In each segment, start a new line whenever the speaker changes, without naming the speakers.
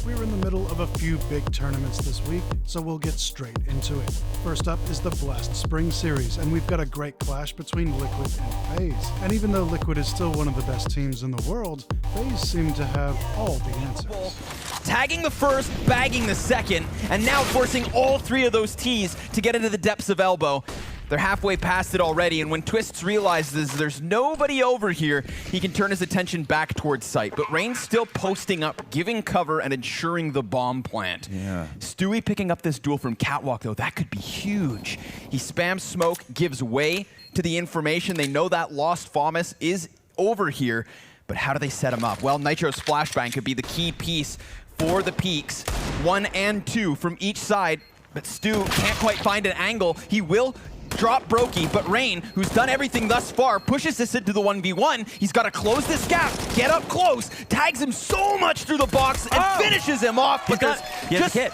We're in the middle of a few big tournaments this week, so we'll get straight into it. First up is the Blast Spring Series, and we've got a great clash between Liquid and FaZe. And even though Liquid is still one of the best teams in the world, FaZe seem to have all the answers.
Tagging the first, bagging the second, and now forcing all three of those T's to get into the depths of elbow. They're halfway past it already, and when Twists realizes there's nobody over here, he can turn his attention back towards site. But Rain's still posting up, giving cover, and ensuring the bomb plant.
Yeah.
Stewie picking up this duel from Catwalk, though, that could be huge. He spams smoke, gives way to the information. They know that Lost Famas is over here, but how do they set him up? Well, Nitro's flashbang could be the key piece for the peaks. 1 and 2 from each side, but Stu can't quite find an angle. He will drop Brokey, but Rain, who's done everything thus far, pushes this into the 1v1. He's got to close this gap, get up close, tags him so much through the box, and finishes him off because
he has a kit.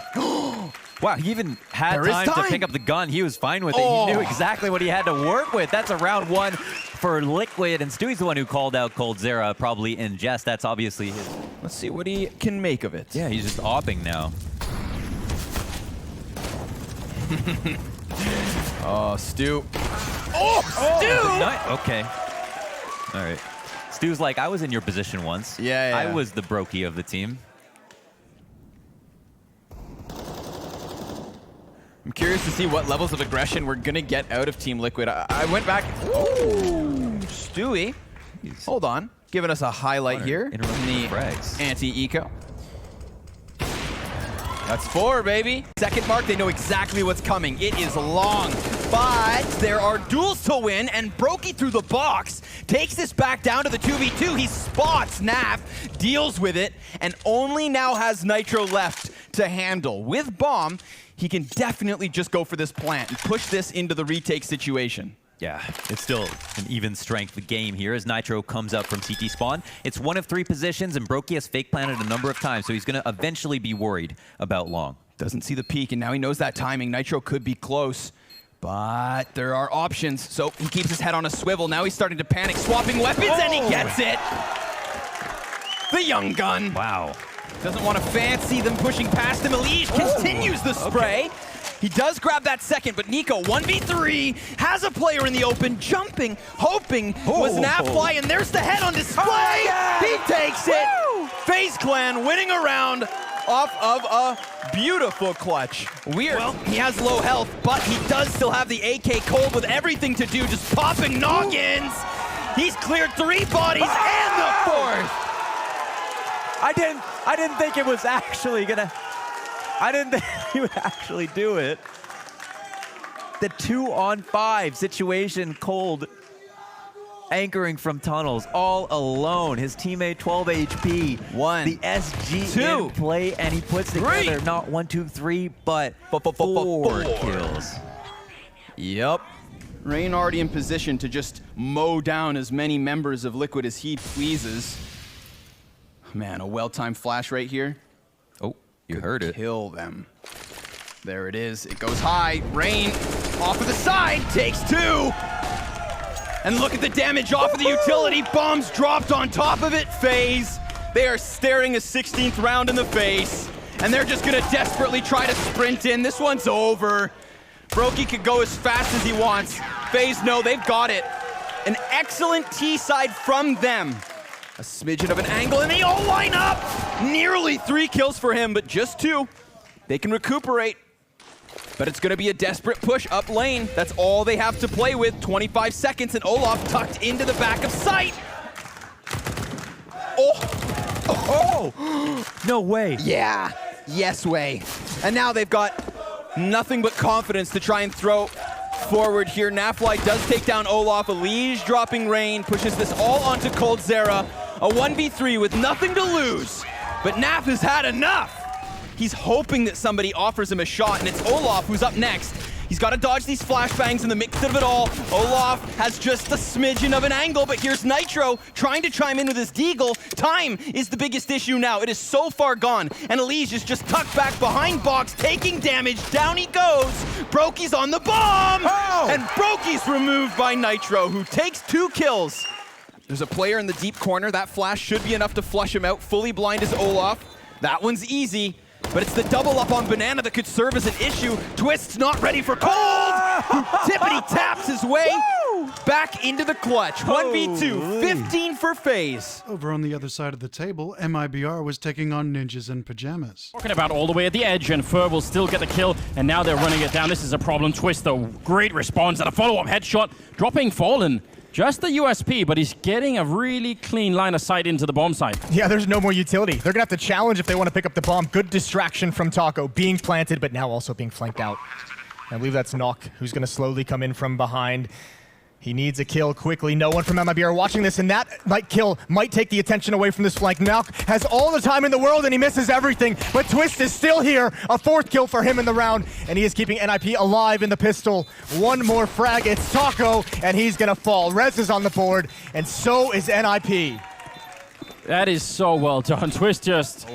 Wow, he even had time to pick up the gun. He was fine with it. He knew exactly what he had to work with. That's a round one for Liquid, and Stewie's the one who called out coldzera, probably in jest. That's obviously his.
Let's see what he can make of it.
Yeah, he's just opping now.
Oh, Stu. Oh, Stu!
Okay. All right. Stu's like, I was in your position once.
Yeah.
I was the Brokey of the team.
I'm curious to see what levels of aggression we're going to get out of Team Liquid. I went back. Ooh, Stewie. Hold on. Giving us a highlight here in the anti-eco. That's 4, baby. Second mark, they know exactly what's coming. It is long, but there are duels to win, and Brokey through the box takes this back down to the 2v2. He spots Naf, deals with it, and only now has Nitro left to handle. With Bomb, he can definitely just go for this plant and push this into the retake situation.
Yeah, it's still an even strength game here as Nitro comes up from CT spawn. It's one of 3 positions, and Brokey has fake planted a number of times, so he's going to eventually be worried about long.
Doesn't see the peak, and now he knows that timing. Nitro could be close, but there are options. So he keeps his head on a swivel. Now he's starting to panic, swapping weapons, and he gets it. The young gun.
Wow.
Doesn't want to fancy them pushing past him. AleksiB continues the spray. Okay. He does grab that second, but Nico, 1v3, has a player in the open, jumping, hoping was Nafly, and there's the head on display. He takes it. FaZe Clan winning a round off of a beautiful clutch. Weird. Well, he has low health, but he does still have the AK cold with everything to do, just popping noggins. He's cleared 3 bodies and the 4th.
I didn't think it was actually gonna. I didn't think he would actually do it. The 2-on-5 situation, cold, anchoring from tunnels, all alone. His teammate 12 HP.
1.
The SG
2.
in play, and he puts together not 1, 2, 3, but 4 kills.
Yep. Rain already in position to just mow down as many members of Liquid as he pleases. Man, a well-timed flash right here.
Oh, you heard it.
Kill them. There it is. It goes high. Rain off of the side takes 2. And look at the damage off of the utility. Bombs dropped on top of it. FaZe. They are staring a 16th round in the face. And they're just going to desperately try to sprint in. This one's over. Brokey could go as fast as he wants. FaZe, no, they've got it. An excellent T side from them. A smidgen of an angle, and they all line up! Nearly 3 kills for him, but just 2. They can recuperate. But it's going to be a desperate push up lane. That's all they have to play with. 25 seconds, and Olaf tucked into the back of sight. Oh!
No way.
Yeah. Yes way. And now they've got nothing but confidence to try and throw forward here. Nafly does take down Olaf. AleksiB dropping Rain, pushes this all onto coldzera. A 1v3 with nothing to lose. But Naf has had enough. He's hoping that somebody offers him a shot, and it's Olaf who's up next. He's got to dodge these flashbangs in the mix of it all. Olaf has just a smidgen of an angle, but here's Nitro trying to chime in with his deagle. Time is the biggest issue now. It is so far gone, and AleksiB is just tucked back behind box, taking damage. Down he goes. Brokey's on the bomb, and Brokey's removed by Nitro, who takes 2 kills. There's a player in the deep corner. That flash should be enough to flush him out. Fully blind is Olaf. That one's easy, but it's the double up on Banana that could serve as an issue. Twist's not ready for Cold! Tippity taps his way back into the clutch. 1v2, 15 for FaZe.
Over on the other side of the table, MIBR was taking on Ninjas in Pajamas.
Talking about all the way at the edge, and Fur will still get the kill, and now they're running it down. This is a problem. Twist, though, great response and a follow-up headshot, dropping Fallen. Just the USP, but he's getting a really clean line of sight into the bomb site.
Yeah, there's no more utility. They're gonna have to challenge if they want to pick up the bomb. Good distraction from Taco, being planted, but now also being flanked out. I believe that's Nock, who's gonna slowly come in from behind. He needs a kill quickly. No one from MIBR watching this, and that kill might take the attention away from this flank. Nock has all the time in the world, and he misses everything, but Twist is still here. A 4th kill for him in the round, and he is keeping NIP alive in the pistol. One more frag, it's Taco, and he's gonna fall. Rez is on the board, and so is NIP.
That is so well done. Twist just...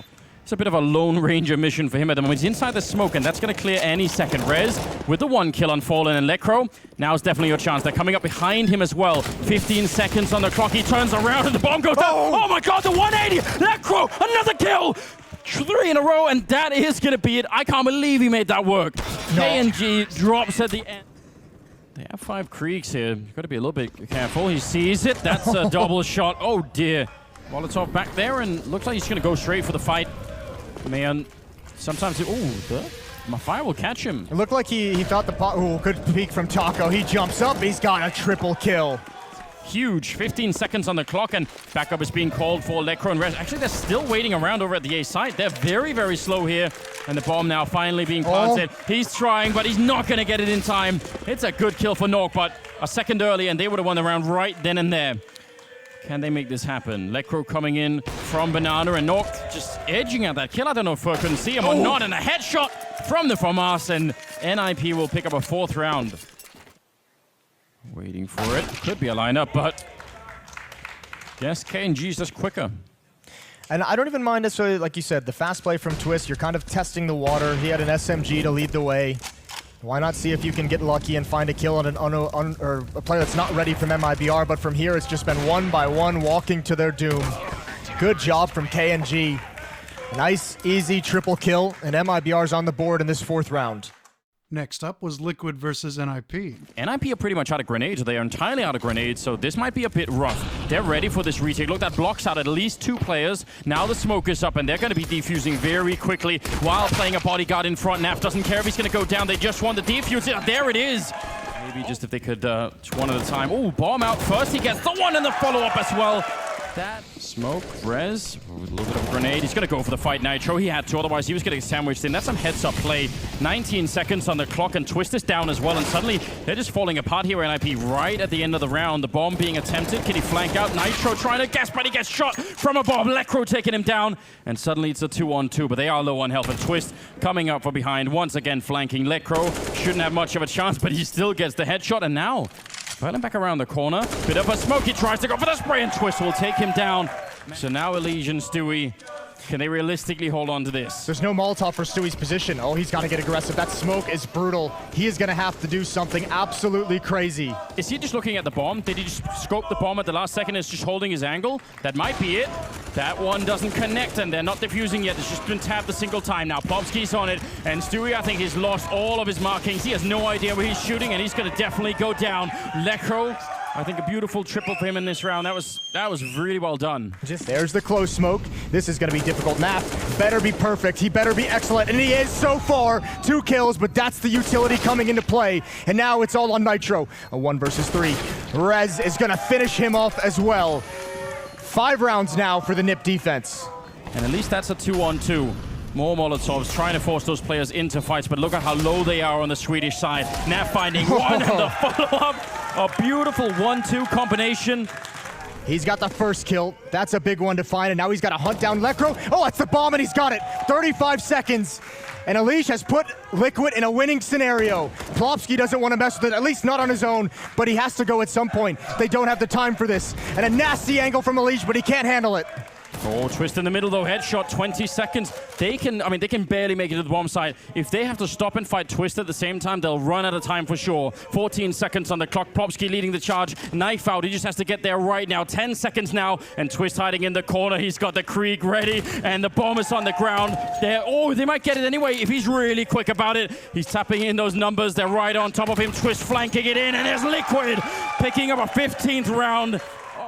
It's a bit of a Lone Ranger mission for him at the moment. He's inside the smoke, and that's going to clear any second. Rez with the 1 kill on Fallen and Lekro. Now's definitely your chance. They're coming up behind him as well. 15 seconds on the clock. He turns around, and the bomb goes down. Oh my god, the 180! Lekro, another kill! 3 in a row, and that is going to be it. I can't believe he made that work.
No.
KNG drops at the end. They have 5 creeks here. You've got to be a little bit careful. He sees it. That's a double shot. Oh dear. Molotov back there, and looks like he's going to go straight for the fight. Man, sometimes my fire will catch him.
It looked like he thought the pot. Ooh, good peek from Taco. He jumps up. He's got a triple kill.
Huge. 15 seconds on the clock, and backup is being called for Lekro and Rez. Actually, they're still waiting around over at the A site. They're very, very slow here. And the bomb now finally being planted. He's trying, but he's not going to get it in time. It's a good kill for Nork, but a second early, and they would have won the round right then and there. Can they make this happen? Lekro coming in from Banana, and Nork just edging out that kill. I don't know if Fur couldn't see him or not, and a headshot from the FAMAS, and NIP will pick up a 4th round. Waiting for it. Could be a lineup, but guess KNG's just quicker.
And I don't even mind necessarily, like you said, the fast play from Twist. You're kind of testing the water. He had an SMG to lead the way. Why not see if you can get lucky and find a kill on or a player that's not ready from MIBR, but from here it's just been one by one walking to their doom. Good job from KNG. Nice, easy triple kill, and MIBR's on the board in this 4th round.
Next up was Liquid versus NIP.
NIP are pretty much out of grenades. They are entirely out of grenades, so this might be a bit rough. They're ready for this retake. Look, that blocks out at least 2 players. Now the smoke is up, and they're going to be defusing very quickly while playing a bodyguard in front. Naf doesn't care if he's going to go down. They just want the defuse. There it is. Maybe just if they could, one at a time. Oh, bomb out first. He gets the one and the follow-up as well. That smoke, Rez, with a little bit of a grenade. He's going to go for the fight, Nitro. He had to, otherwise he was getting sandwiched in. That's some heads-up play. 19 seconds on the clock, and Twist is down as well, and suddenly they're just falling apart here, NIP, right at the end of the round. The bomb being attempted. Can he flank out? Nitro trying to guess, but he gets shot from above. Lekro taking him down, and suddenly it's a 2-on-2, but they are low on health, and Twist coming up from behind, once again flanking. Lekro shouldn't have much of a chance, but he still gets the headshot, and now Fallen back around the corner. Bit of a smoke. He tries to go for the spray, and Twist will take him down. So now AleksiB and Stewie, can they realistically hold on to this?
There's no Molotov for Stewie's position. Oh, he's got to get aggressive. That smoke is brutal. He is going to have to do something absolutely crazy.
Is he just looking at the bomb? Did he just scope the bomb at the last second? Is just holding his angle? That might be it. That one doesn't connect, and they're not defusing yet. It's just been tapped a single time. Now Popsky's on it, and Stewie, I think he's lost all of his markings. He has no idea where he's shooting, and he's going to definitely go down. Lekro, I think a beautiful triple for him in this round. That was really well done.
There's the close smoke. This is going to be difficult. Naf better be perfect. He better be excellent, and he is so far. 2 kills, but that's the utility coming into play. And now it's all on Nitro. A 1 versus 3. Rez is going to finish him off as well. 5 rounds now for the NIP defense.
And at least that's a 2-on-2. More Molotovs trying to force those players into fights, but look at how low they are on the Swedish side. Naf finding one and the follow-up. A beautiful 1-2 combination.
He's got the first kill. That's a big one to find, and now he's got to hunt down Lekro. Oh, it's the bomb, and he's got it. 35 seconds. And AleksiB has put Liquid in a winning scenario. Plopsky doesn't want to mess with it, at least not on his own, but he has to go at some point. They don't have the time for this. And a nasty angle from AleksiB, but he can't handle it.
Oh, Twist in the middle though, headshot, 20 seconds. They can barely make it to the bomb site. If they have to stop and fight Twist at the same time, they'll run out of time for sure. 14 seconds on the clock, Propsky leading the charge. Knife out, he just has to get there right now. 10 seconds now, and Twist hiding in the corner. He's got the Krieg ready, and the bomb is on the ground. They might get it anyway if he's really quick about it. He's tapping in those numbers, they're right on top of him. Twist flanking it in, and there's Liquid picking up a 15th round.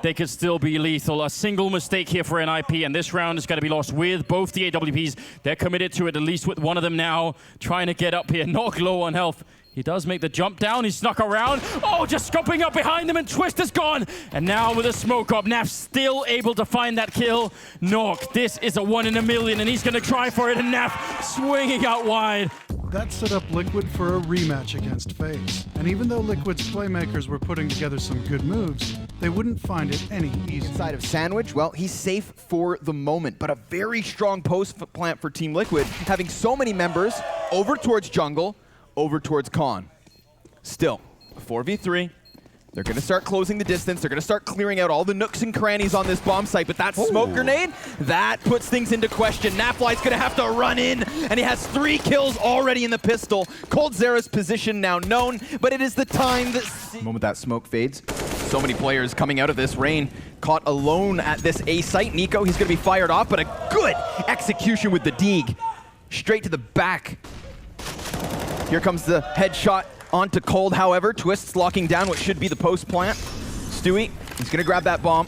They could still be lethal. A single mistake here for NIP, and this round is going to be lost with both the AWPs. They're committed to it, at least with one of them now, trying to get up here. Knock low on health. He does make the jump down. He snuck around. Oh, just scoping up behind him, and Twist is gone. And now with a smoke up, Naf still able to find that kill. Knock, this is a 1 in a million, and he's going to try for it, and Naf swinging out wide.
That set up Liquid for a rematch against FaZe. And even though Liquid's playmakers were putting together some good moves, they wouldn't find it any easier.
Inside of Sandwich, well, he's safe for the moment, but a very strong post plant for Team Liquid, having so many members over towards jungle, over towards Con. Still, a 4v3. They're going to start closing the distance. They're going to start clearing out all the nooks and crannies on this bomb site. But that smoke grenade, that puts things into question. Nafly's going to have to run in, and he has 3 kills already in the pistol. coldzera's position now known, but it is the time that... The moment that smoke fades, so many players coming out of this. Rain caught alone at this A site. Nico, he's going to be fired off, but a good execution with the Deeg. Straight to the back. Here comes the headshot onto Cold, however. Twist's locking down what should be the post plant. Stewie, he's gonna grab that bomb.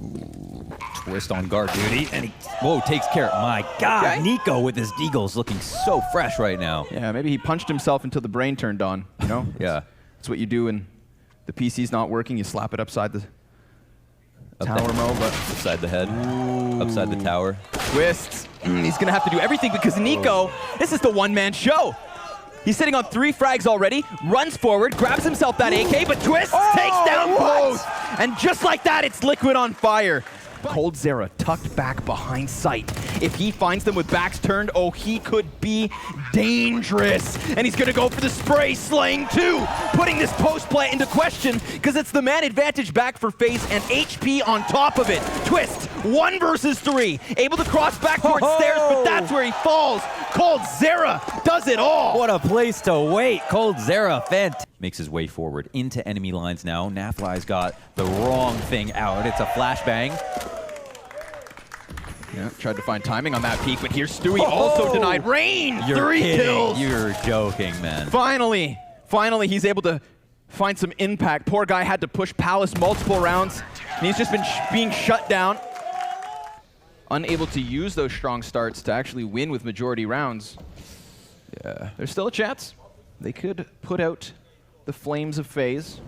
Ooh, Twist on guard duty, and he, takes care. My God, okay. Nico with his deagles looking so fresh right now.
Yeah, maybe he punched himself until the brain turned on, you know?
Yeah.
That's what you do when the PC's not working. You slap it upside the tower, Mo, but...
Upside the head, upside the tower.
Twist, he's gonna have to do everything because Nico, this is the one-man show. He's sitting on 3 frags already, runs forward, grabs himself that AK, but Twist takes down both! And just like that, it's Liquid on fire. coldzera tucked back behind sight. If he finds them with backs turned, oh, he could be dangerous. And he's gonna go for the spray, slaying 2, putting this post play into question, because it's the man advantage back for FaZe and HP on top of it. Twist, 1 versus 3, able to cross back towards stairs, but that's where he falls. coldzera does it all.
What a place to wait. coldzera makes his way forward into enemy lines now. Nafly's got the wrong thing out. It's a flashbang.
Yeah, tried to find timing on that peak, but here's Stewie also denied. Rain,
You're
3
kidding.
kills.
You're joking, man.
Finally he's able to find some impact. Poor guy had to push Palace multiple rounds, and he's just been being shut down. Unable to use those strong starts to actually win with majority rounds. Yeah, there's still a chance. They could put out the flames of FaZe.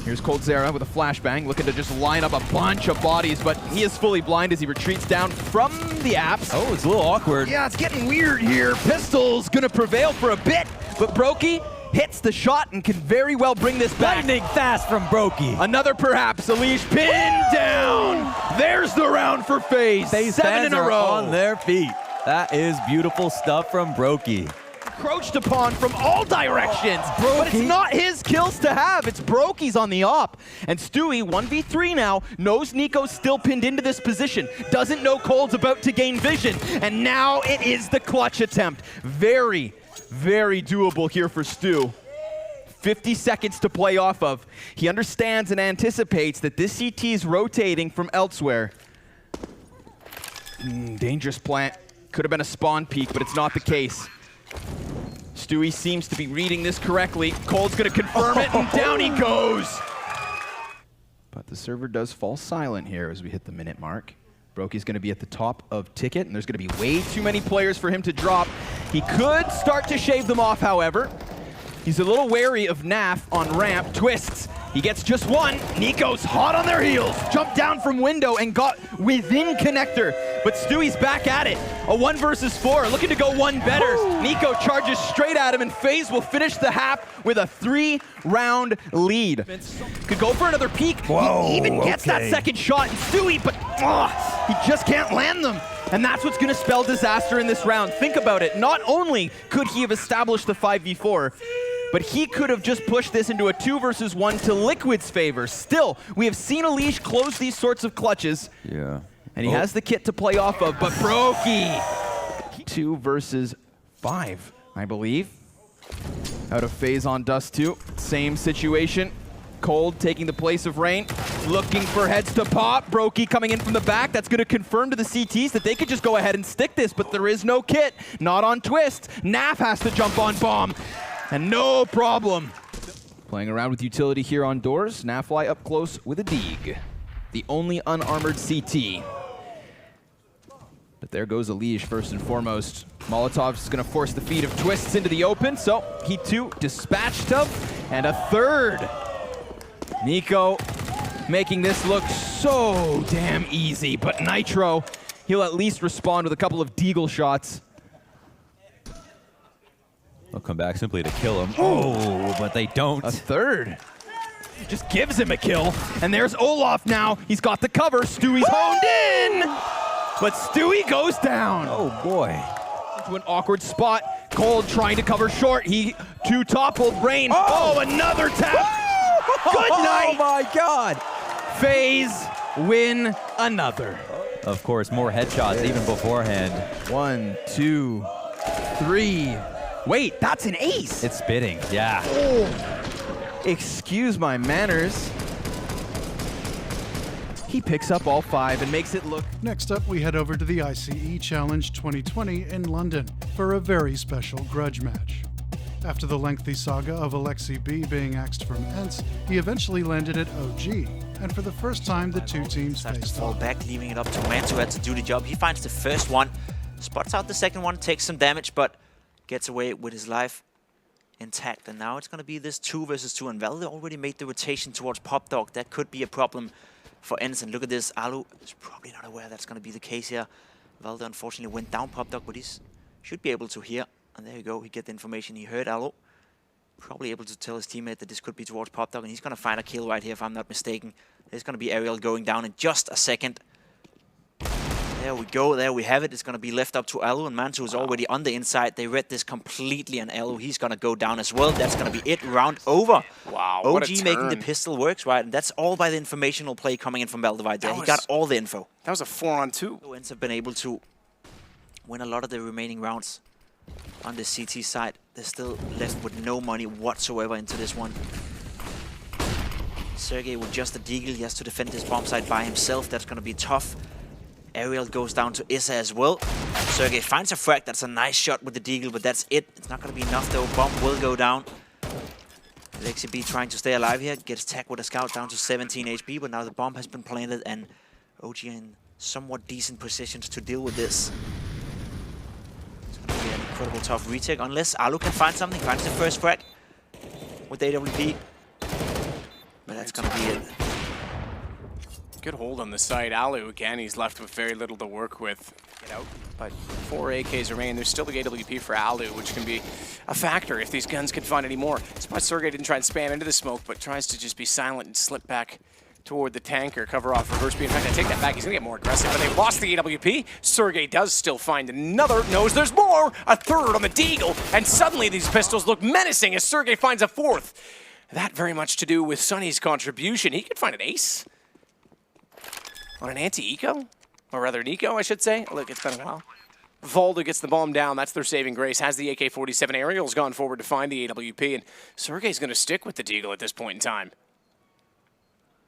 Here's coldzera with a flashbang, looking to just line up a bunch of bodies, but he is fully blind as he retreats down from the apps.
Oh, it's a little awkward.
Yeah, it's getting weird here. Pistol's gonna prevail for a bit, but Brokey hits the shot and can very well bring this back.
Lightning fast from Brokey.
Another perhaps, Alish pinned down. There's the round for FaZe. 7 in a row.
On their feet. That is beautiful stuff from Brokey.
Encroached upon from all directions, but it's not his kills to have. It's Brokey's on the op. And Stewie, 1v3 now, knows Nico's still pinned into this position, doesn't know Cold's about to gain vision, and now it is the clutch attempt. Very, very doable here for Stu. 50 seconds to play off of. He understands and anticipates that this CT is rotating from elsewhere. Dangerous plant. Could have been a spawn peek, but it's not the case. Stewie seems to be reading this correctly. Cold's gonna confirm it, and down he goes. But the server does fall silent here as we hit the minute mark. Brokey's gonna be at the top of ticket, and there's gonna be way too many players for him to drop. He could start to shave them off, however. He's a little wary of Naf on ramp. Twists. He gets just 1. Nico's hot on their heels. Jumped down from window and got within connector. But Stewie's back at it. A 1 versus 4. Looking to go 1 better. Nico charges straight at him, and FaZe will finish the half with a 3-round lead. Could go for another peek. He even gets that second shot. And Stewie, but he just can't land them. And that's what's going to spell disaster in this round. Think about it. Not only could he have established the 5v4, but he could have just pushed this into a 2 versus 1 to Liquid's favor. Still, we have seen Alish close these sorts of clutches.
Yeah.
And he has the kit to play off of, but Brokey! 2 versus 5, I believe. Out of FaZe on Dust 2. Same situation. Cold taking the place of Rain. Looking for heads to pop. Brokey coming in from the back. That's going to confirm to the CTs that they could just go ahead and stick this, but there is no kit. Not on Twist. Naf has to jump on bomb. And no problem. Playing around with utility here on doors. Nafly up close with a Deeg. The only unarmored CT. But there goes Alish first and foremost. Molotov's going to force the feed of Twists into the open, so he too dispatched of. And a third. Nico making this look so damn easy, but Nitro, he'll at least respond with a couple of Deagle shots.
They'll come back simply to kill him. Oh, but they don't.
A third. Just gives him a kill. And there's Olaf now. He's got the cover. Stewie's honed in. But Stewie goes down.
Oh, boy.
Into an awkward spot. Cold trying to cover short. He two-toppled Rain. Oh, another tap. Good night.
Oh, my God.
FaZe win another.
Of course, more headshots even beforehand.
1, 2, 3. Wait, that's an ace.
It's spitting, yeah.
Oh. Excuse my manners. He picks up all 5 and makes it look...
Next up, we head over to the ICE Challenge 2020 in London for a very special grudge match. After the lengthy saga of AleksiB being axed from ENCE, he eventually landed at OG, and for the first time the two teams
Decides to
faced
fall
off.
back, leaving it up to Mantuet to do the job. He finds the first one, spots out the second one, takes some damage, but gets away with his life intact. And now it's going to be this 2 versus 2, and Valde already made the rotation towards Pop Dog. That could be a problem for ENCE. And look at this, Alu is probably not aware that's going to be the case here. Valde unfortunately went down Pop Dog, but he should be able to hear. And there you go, he get the information. He heard Alu. Probably able to tell his teammate that this could be towards Pop Dog, and he's going to find a kill right here if I'm not mistaken. There's going to be Aerial going down in just a second. There we go, there we have it. It's going to be left up to Alu, and Mantu is already on the inside. They read this completely, and Alu, he's going to go down as well. That's going to be it, round over.
Wow, what a
OG making the
turn.
pistol works, right? And that's all by the informational play coming in from Valdivide there. He got all the info.
That was a 4-on-2.
ENCE have been able to win a lot of the remaining rounds on the CT side. They're still left with no money whatsoever into this one. Sergey with just a Deagle, he has to defend this bomb site by himself. That's going to be tough. Aerial goes down to Issa as well. Sergey finds a frag. That's a nice shot with the Deagle, but that's it. It's not going to be enough though. Bomb will go down. AleksiB trying to stay alive here. Gets tagged with a scout down to 17 HP, but now the bomb has been planted and OG in somewhat decent positions to deal with this. Be an incredible tough retake unless Alu can find something. Finds the first frag with AWP. But that's gonna be it.
Good hold on the side. Alu, again, he's left with very little to work with. Get out. But 4 AKs remain. There's still the AWP for Alu, which can be a factor if these guns can find any more. Surprised Sergey didn't try and spam into the smoke, but tries to just be silent and slip back toward the tanker, cover off reverse B. In fact, I take that back. He's going to get more aggressive, but they lost the AWP. Sergey does still find another. Knows there's more. A third on the Deagle. And suddenly these pistols look menacing as Sergey finds a fourth. That very much to do with Sunny's contribution. He could find an ace on an anti-eco. Or rather, Nico, I should say. Look, it's been a while. Valde gets the bomb down. That's their saving grace. Has the AK-47. Aerial's gone forward to find the AWP. And Sergey's going to stick with the Deagle at this point in time.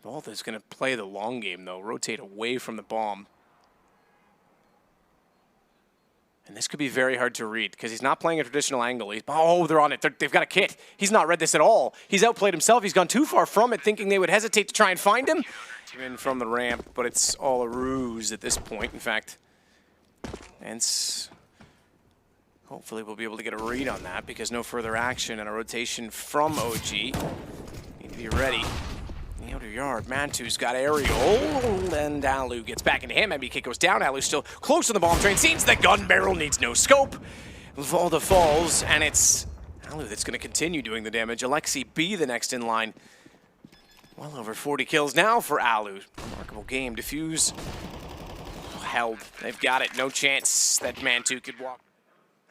Valde's going to play the long game, though. Rotate away from the bomb. And this could be very hard to read, because he's not playing a traditional angle. Oh, they're on it. They've got a kit. He's not read this at all. He's outplayed himself. He's gone too far from it, thinking they would hesitate to try and find him. In from the ramp, but it's all a ruse at this point. In fact, ENCE hopefully we'll be able to get a read on that, because no further action and a rotation from OG. Need to be ready. In the outer yard, Mantu's got Aerial, and Alu gets back into him. MBK goes down. Alu's still close to the bomb train. Sees the gun barrel, needs no scope. Valde falls, and it's Alu that's going to continue doing the damage. AleksiB the next in line. Well over 40 kills now for Alu. Remarkable game. Diffuse held. They've got it. No chance that Mantu could walk.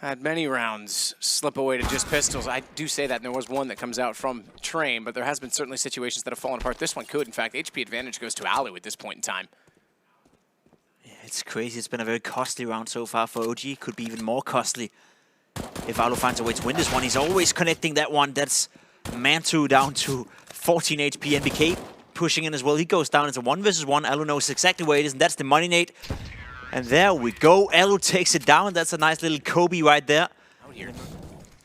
Had many rounds slip away to just pistols. I do say that, and there was one that comes out from Train, but there has been certainly situations that have fallen apart. This one could. In fact, HP advantage goes to Alu at this point in time.
Yeah, it's crazy. It's been a very costly round so far for OG. Could be even more costly if Alu finds a way to win this one. He's always connecting that one. That's Mantu down to 14 HP. NBK pushing in as well. He goes down. It's a 1 versus 1. Alu knows exactly where it is, and that's the money nade. And there we go. Alu takes it down. That's a nice little Kobe right there.
Out here.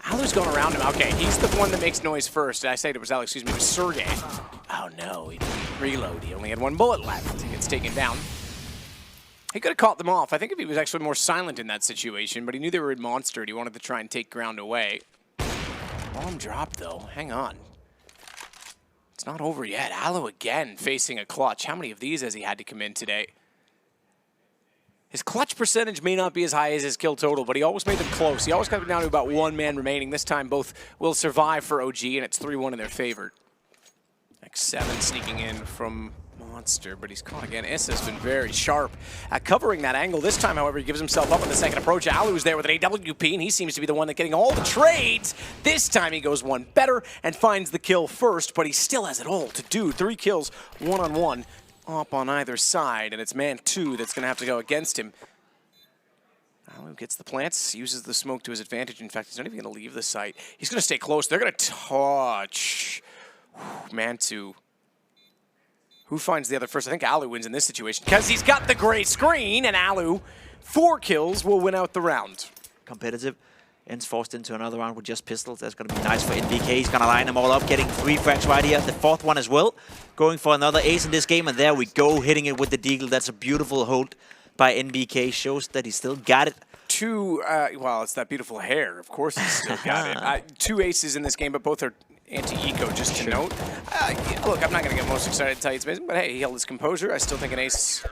Alu's going around him. Okay, he's the one that makes noise first. I said it was Alex, excuse me, it was Sergey. Oh no, he didn't reload. He only had 1 bullet left. He gets taken down. He could have caught them off. I think if he was actually more silent in that situation, but he knew they were in Monster and he wanted to try and take ground away. Bomb drop though. Hang on. It's not over yet. Alu again facing a clutch. How many of these has he had to come in today? His clutch percentage may not be as high as his kill total, but he always made them close. He always got them down to about 1 man remaining. This time both will survive for OG, and it's 3-1 in their favor. AleksiB sneaking in from Monster, but he's caught again. ENCE has been very sharp at covering that angle. This time, however, he gives himself up on the second approach. Alu's there with an AWP, and he seems to be the one that's getting all the trades. This time he goes one better and finds the kill first, but he still has it all to do. 3 kills, 1-on-1. Up on either side, and it's man 2 that's going to have to go against him. Alu gets the plants, uses the smoke to his advantage. In fact, he's not even going to leave the site. He's going to stay close. They're going to touch. Man 2. Who finds the other first? I think Alu wins in this situation because he's got the gray screen, and Alu, 4 kills, will win out the round.
Competitive. ENCE forced into another round with just pistols. That's going to be nice for NBK. He's going to line them all up, getting 3 frags right here. The 4th one as well. Going for another ace in this game, and there we go, hitting it with the deagle. That's a beautiful hold by NBK. Shows that he still got it.
Well, it's that beautiful hair. Of course he's still got it. 2 aces in this game, but both are anti-eco, just to note. Yeah, look, I'm not going to get most excited to tell you it's amazing, but hey, he held his composure. I still think an ace...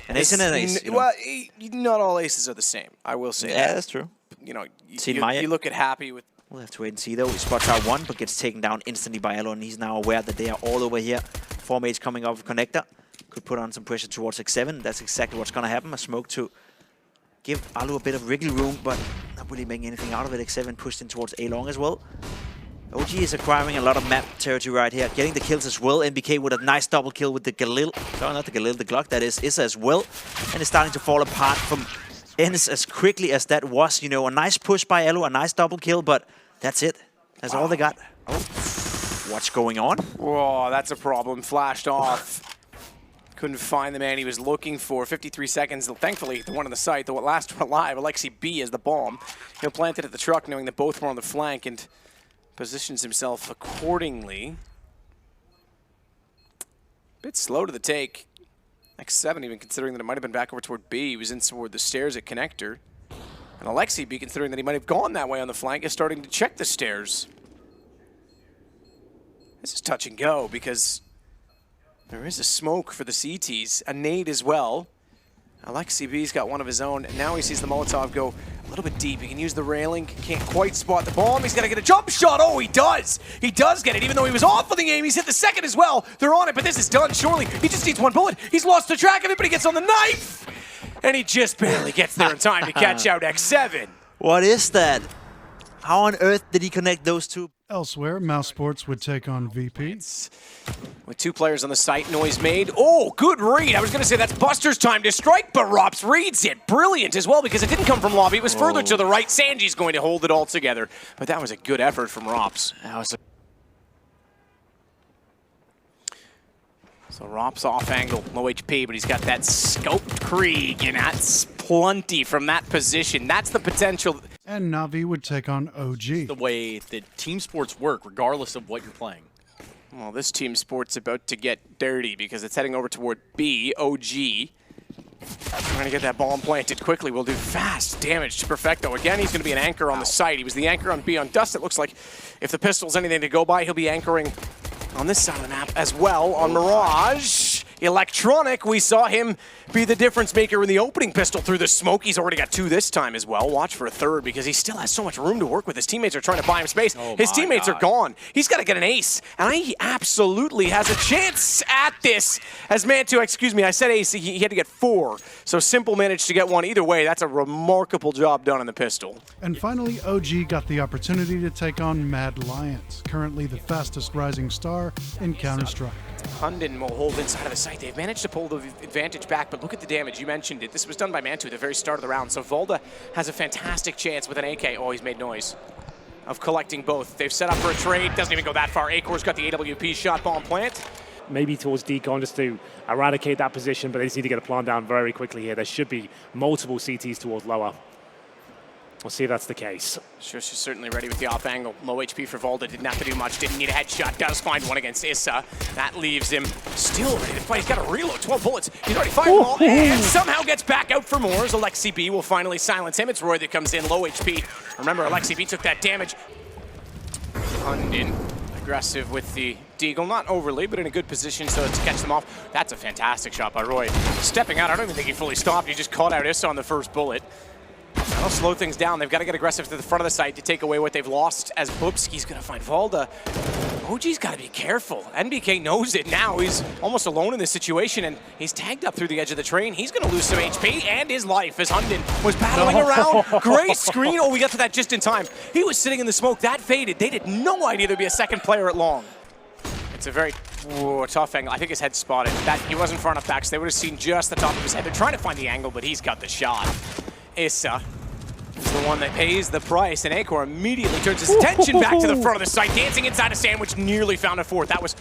An ace and an ace.
Well, not all aces are the same. I will say that.
Yeah, that's true.
You know,
you
look at Happy with...
We'll have to wait and see, though. He spots out 1, but gets taken down instantly by Alu, and he's now aware that they are all over here. 4 mates coming off of Connector. Could put on some pressure towards AleksiB. That's exactly what's going to happen. A smoke to give Alu a bit of wriggle room, but not really making anything out of it. AleksiB pushed in towards A-Long as well. OG is acquiring a lot of map territory right here. Getting the kills as well. NBK with a nice double kill with the Galil. Sorry, not the Galil, the Glock, that is as well. And it's starting to fall apart from ENCE as quickly as that was. You know, a nice push by Alu, a nice double kill, but that's it. That's all they got. Oh, what's going on?
Whoa, that's a problem. Flashed off. Couldn't find the man he was looking for. 53 seconds. Thankfully, the one on the site, the last one alive, AleksiB is the bomb. He'll plant it at the truck, knowing that both were on the flank, and positions himself accordingly. Bit slow to the take. AleksiB, even considering that it might have been back over toward B. He was in toward the stairs at Connector. And AleksiB, considering that he might have gone that way on the flank, is starting to check the stairs. This is touch and go because there is a smoke for the CTs, a nade as well. AleksiB's got one of his own, and now he sees the Molotov go a little bit deep. He can use the railing, can't quite spot the bomb. He's got to get a jump shot. Oh, he does. He does get it, even though he was off of the aim. He's hit the second as well. They're on it, but this is done, surely. He just needs 1 bullet. He's lost the track of it, but he gets on the knife. And he just barely gets there in time to catch out AleksiB.
What is that? How on earth did he connect those 2?
Elsewhere, Mouse Sports would take on VP.
With 2 players on the site, noise made. Oh, good read. I was going to say that's Buster's time to strike, but Rops reads it. Brilliant as well, because it didn't come from lobby. It was further to the right. Sanji's going to hold it all together. But that was a good effort from Rops. So Rops off angle, low HP, but he's got that scoped Krieg, and that's plenty from that position. That's the potential.
And Na'Vi would take on OG.
The way that team sports work, regardless of what you're playing.
Well, this team sport's about to get dirty because it's heading over toward B, OG. Trying to get that bomb planted quickly. We'll do fast damage to Perfecto. Again, he's going to be an anchor on the site. He was the anchor on B on Dust. It looks like if the pistol's anything to go by, he'll be anchoring on this side of the map as well on Mirage. electronic. We saw him be the difference maker in the opening pistol through the smoke. He's already got 2 this time as well. Watch for a 3rd because he still has so much room to work with. His teammates are trying to buy him space. His teammates are gone. He's got to get an ace, and he absolutely has a chance at this. As Mantu, excuse me, I said ace, he had to get 4. So Simple managed to get 1. Either way, that's a remarkable job done in the pistol.
And finally, OG got the opportunity to take on Mad Lions, currently the fastest rising star in Counter-Strike.
Hunden will hold inside of the site. They've managed to pull the advantage back, but look at the damage. You mentioned it. This was done by Mantu at the very start of the round. So Volda has a fantastic chance with an AK. Oh, he's made noise. Of collecting both. They've set up for a trade. Doesn't even go that far. Acor's got the AWP shot bomb plant.
Maybe towards Decon just to eradicate that position, but they just need to get a plant down very quickly here. There should be multiple CTs towards lower. We'll see if that's the case.
Sure, she's certainly ready with the off angle. Low HP for Volda, didn't have to do much, didn't need a headshot. Does find one against Issa. That leaves him still ready to fight. He's got a reload, 12 bullets. He's already fired them all, and somehow gets back out for more as AleksiB will finally silence him. It's Roy that comes in, low HP. Remember, AleksiB took that damage. Hunden aggressive with the deagle, not overly, but in a good position so to catch them off. That's a fantastic shot by Roy. Stepping out, I don't even think he fully stopped. He just caught out Issa on the first bullet. That'll slow things down. They've got to get aggressive to the front of the site to take away what they've lost as Bubski's going to find Volda. OG's got to be careful. NBK knows it now. He's almost alone in this situation, and he's tagged up through the edge of the train. He's going to lose some HP and his life as Hunden was battling around. Great screen. Oh, we got to that just in time. He was sitting in the smoke. That faded. They had no idea there'd be a second player at long. It's a very tough angle. I think his head spotted. That he wasn't far enough back, so they would have seen just the top of his head. They're trying to find the angle, but he's got the shot. Issa is the one that pays the price, and Acor immediately turns his attention back to the front of the site, dancing inside a sandwich, nearly found a 4th. That was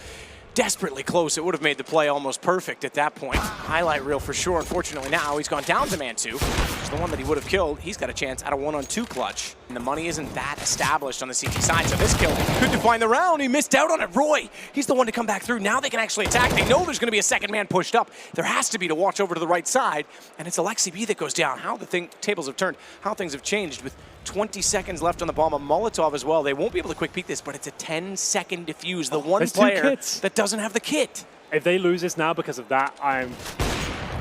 desperately close. It would have made the play almost perfect at that point. Highlight reel for sure. Unfortunately now he's gone down to Mantu, which is the one that he would have killed. He's got a chance at a 1-on-2 clutch. And the money isn't that established on the CT side, so this kill could define the round. He missed out on it. Roy, he's the one to come back through. Now they can actually attack. They know there's going to be a second man pushed up. There has to be to watch over to the right side, and it's AleksiB that goes down. How the tables have turned, how things have changed with 20 seconds left on the bomb. A Molotov as well. They won't be able to quick peek this, but it's a 10-second defuse. The one player that doesn't have the kit.
If they lose this now because of that,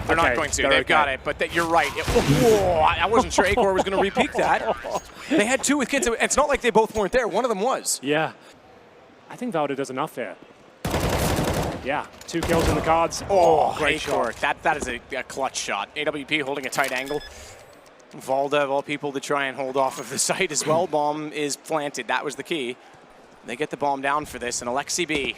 They're not going to. They've got it, but you're right. Whoa, I wasn't sure Acor was going to re-peek that. They had 2 with kits. It's not like they both weren't there. One of them was.
Yeah. I think Valdo does enough here. Yeah, 2 kills in the cards.
Oh,
great
Acor.
shot.
That is a clutch shot. AWP holding a tight angle. Volda, of all people, to try and hold off of the site as well. Bomb is planted. That was the key. They get the bomb down for this, and AleksiB.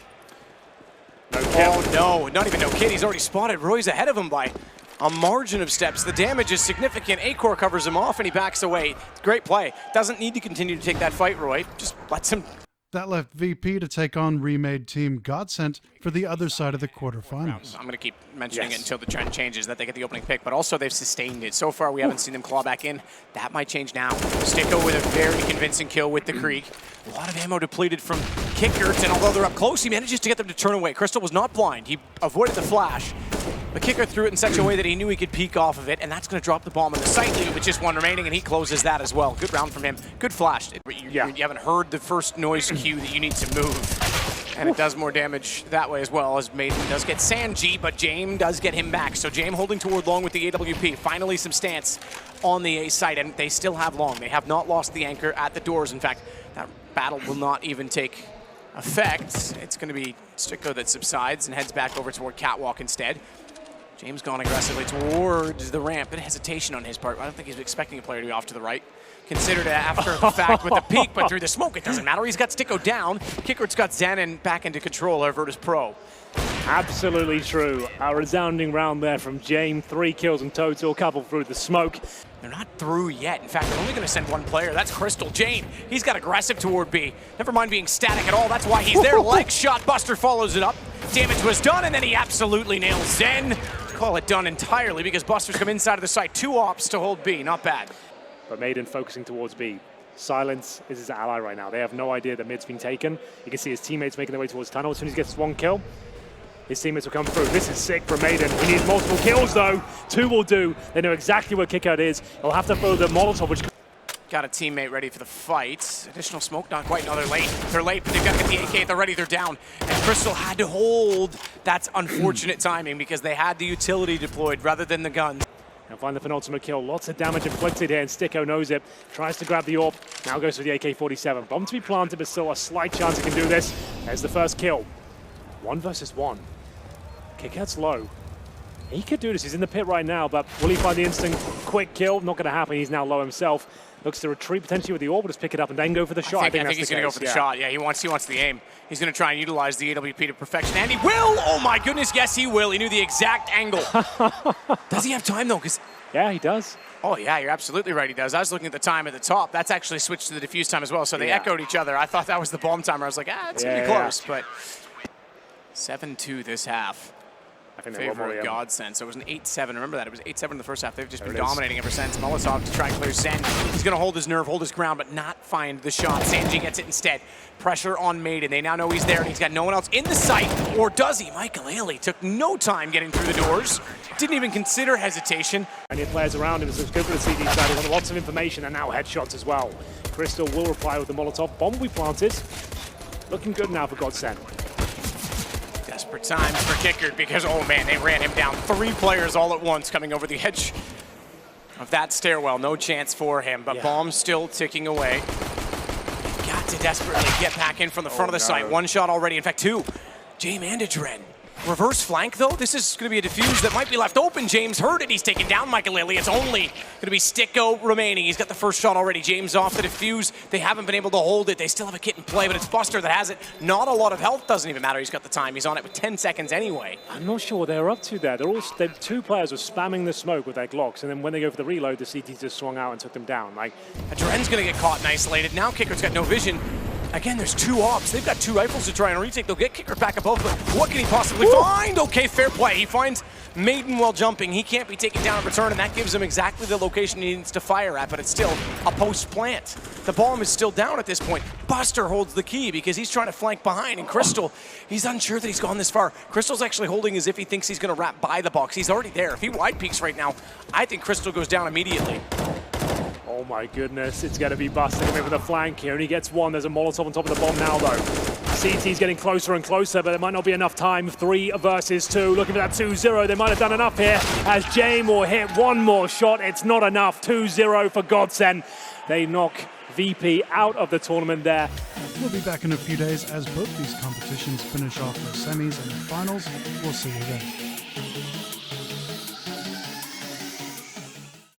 No kill.
Oh, no, not even no kid. He's already spotted. Roy's ahead of him by a margin of steps. The damage is significant. Acor covers him off, and he backs away. Great play. Doesn't need to continue to take that fight, Roy. Just lets him.
That left VP to take on remade team Godsent for the other side of the quarterfinals.
I'm going to keep mentioning it until the trend changes, that they get the opening pick, but also they've sustained it. So far, we haven't seen them claw back in. That might change now. Sticko with a very convincing kill with the Krieg. A lot of ammo depleted from Kickert, and although they're up close, he manages to get them to turn away. Crystal was not blind. He avoided the flash. But Kicker threw it in such a way that he knew he could peek off of it, and that's going to drop the bomb on the site lead with just 1 remaining, and he closes that as well. Good round from him. Good flash. You haven't heard the first noise cue that you need to move. And it does more damage that way as well, as Maiden does get Sanji, but Jame does get him back. So Jame holding toward long with the AWP. Finally some stance on the A site, and they still have long. They have not lost the anchor at the doors. In fact, that battle will not even take effect. It's going to be Sticko that subsides and heads back over toward Catwalk instead. James gone aggressively towards the ramp. Bit of hesitation on his part. I don't think he's expecting a player to be off to the right. Considered after the fact with the peek, but through the smoke, it doesn't matter. He's got Sticko down. Kickert's got Zanin back into control. Our Virtus Pro.
Absolutely true. A resounding round there from Jame. 3 kills in total, a couple through the smoke.
They're not through yet. In fact, they're only going to send 1 player. That's Crystal. Jame, he's got aggressive toward B. Never mind being static at all. That's why he's there. Leg shot. Buster follows it up. Damage was done, and then he absolutely nails Zen. Call it done entirely because Buster's come inside of the site. 2 ops to hold B. Not bad.
But Maiden focusing towards B. Silence is his ally right now. They have no idea that mid's been taken. You can see his teammates making their way towards tunnel. As soon as he gets 1 kill, his teammates will come through. This is sick for Maiden. He needs multiple kills though. 2 will do. They know exactly where Kickout is. He'll have to throw the Molotov, which
got a teammate ready for the fight. Additional smoke, not quite. No, they're late. They're late, but they've got to get the AK at the ready. They're down. And Crystal had to hold. That's unfortunate timing because they had the utility deployed rather than the guns.
And find the penultimate kill. Lots of damage inflicted here, and Sticko knows it. Tries to grab the AWP. Now goes for the AK-47. Bomb to be planted, but still a slight chance he can do this. There's the first kill. 1 versus 1. Kickout's low. He could do this. He's in the pit right now, but will he find the instant quick kill? Not going to happen. He's now low himself. Looks to retreat potentially with the AWP, just pick it up and then go for the shot.
I think he's going to go for the shot. Yeah, he wants the aim. He's going to try and utilize the AWP to perfection, and he will! Oh my goodness, yes he will. He knew the exact angle. Does he have time though?
Yeah, he does.
Oh yeah, you're absolutely right, he does. I was looking at the time at the top. That's actually switched to the defuse time as well, so they echoed each other. I thought that was the bomb timer. I was like, it's going to be close, but 7-2 this half.
I think
Favor of Godsend. So it was an 8-7. Remember that. It was 8-7 in the first half. They've just been dominating ever since. Molotov to try and clear Zen. He's going to hold his nerve, hold his ground, but not find the shot. Sanji gets it instead. Pressure on Maiden. They now know he's there, and he's got no one else in the sight. Or does he? Michael Ailey took no time getting through the doors. Didn't even consider hesitation.
And the players around him, so it's good for the CD side. He got lots of information, and now headshots as well. Crystal will reply with the Molotov. Bomb we planted. Looking good now for Godsend.
Desperate times for Kicker because, oh man, they ran him down. 3 players all at once coming over the edge of that stairwell. No chance for him, but bomb still ticking away. Got to desperately get back in from the front of the site. 1 shot already, in fact 2. Jame and Adren. Reverse flank though, this is going to be a defuse that might be left open. James heard it, he's taken down Michael Ailey. It's only going to be Sticko remaining. He's got the first shot already. James off the defuse. They haven't been able to hold it. They still have a kit in play, but it's Buster that has it. Not a lot of health, doesn't even matter. He's got the time. He's on it with 10 seconds anyway.
I'm not sure what they're up to there. 2 players were spamming the smoke with their Glocks, and then when they go for the reload, the CT just swung out and took them down. Like,
Adren's going to get caught and isolated. Now Kicker's got no vision. Again, there's 2 ops. They've got 2 rifles to try and retake. They'll get Kicker back above, but what can he possibly find? Okay, fair play. He finds Maiden while jumping. He can't be taken down in return, and that gives him exactly the location he needs to fire at, but it's still a post plant. The bomb is still down at this point. Buster holds the key because he's trying to flank behind, and Crystal, he's unsure that he's gone this far. Crystal's actually holding as if he thinks he's going to wrap by the box. He's already there. If he wide peeks right now, I think Crystal goes down immediately.
oh my goodness, it's going to be Buster coming with a flank here, and he gets 1. There's a Molotov on top of the bomb now, though. CT's getting closer and closer, but it might not be enough time. 3 versus 2, looking for that 2-0. They might have done enough here, as Jame will hit 1 more shot. It's not enough. 2-0 for Godsend. They knock VP out of the tournament there.
We'll be back in a few days as both these competitions finish off their semis and their finals. We'll see you then.